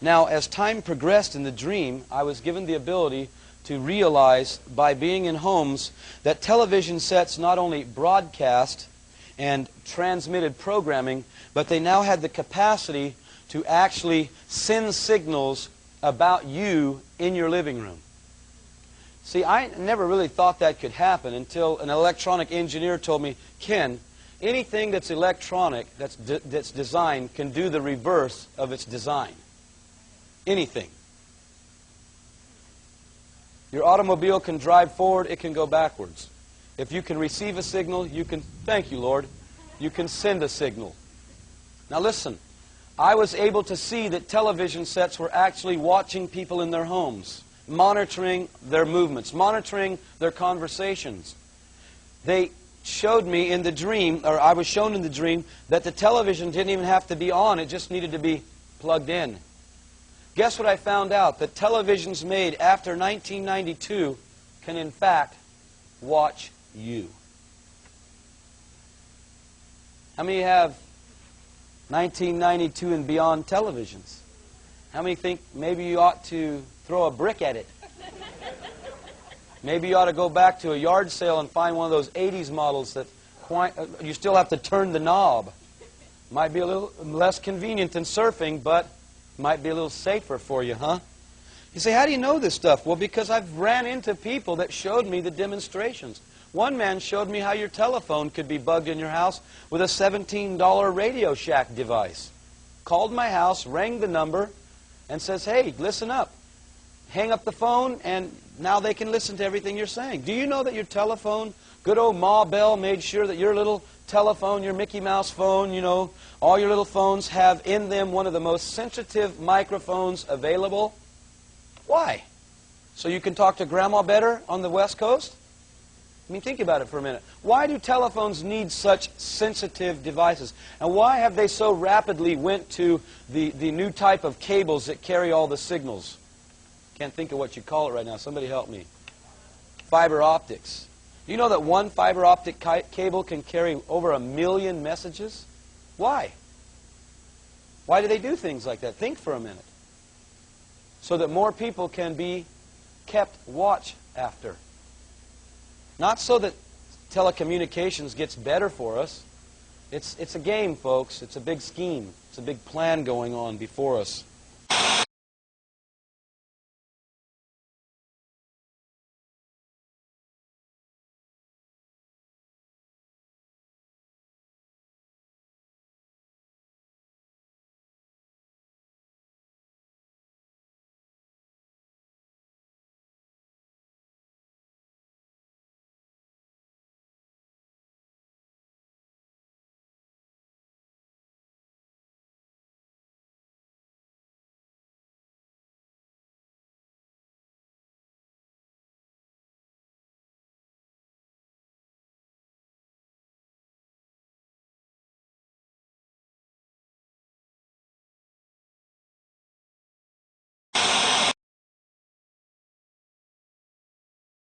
Now, as time progressed in the dream, I was given the ability to realize by being in homes that television sets not only broadcast and transmitted programming, but they now had the capacity to actually send signals about you in your living room. See, I never really thought that could happen until an electronic engineer told me, Ken, anything that's electronic, that's designed, can do the reverse of its design. Anything. Your automobile can drive forward, it can go backwards. If you can receive a signal, you can, thank you, Lord, you can send a signal. Now listen, I was able to see that television sets were actually watching people in their homes, monitoring their movements, monitoring their conversations. They showed me in the dream, or I was shown in the dream, that the television didn't even have to be on, it just needed to be plugged in. Guess what I found out? That televisions made after 1992 can in fact watch you. How many have 1992 and beyond televisions? How many think maybe you ought to throw a brick at it? Maybe you ought to go back to a yard sale and find one of those 80s models that you still have to turn the knob. Might be a little less convenient than surfing, but might be a little safer for you, huh? You say, how do you know this stuff? Well, because I've ran into people that showed me the demonstrations. One man showed me how your telephone could be bugged in your house with a $17 Radio Shack device. Called my house, rang the number, and says, hey, listen up. Hang up the phone, and now they can listen to everything you're saying. Do you know that your telephone, good old Ma Bell made sure that your little telephone, your Mickey Mouse phone, you know, all your little phones have in them one of the most sensitive microphones available? Why? So you can talk to Grandma better on the West Coast? I mean, think about it for a minute. Why do telephones need such sensitive devices? And why have they so rapidly went to the new type of cables that carry all the signals? Can't think of what you call it right now. Somebody help me. Fiber optics. Do you know that one fiber optic cable can carry over 1 million messages? Why? Why do they do things like that? Think for a minute. So that more people can be kept watch after. Not so that telecommunications gets better for us. It's a game, folks. It's a big scheme. It's a big plan going on before us.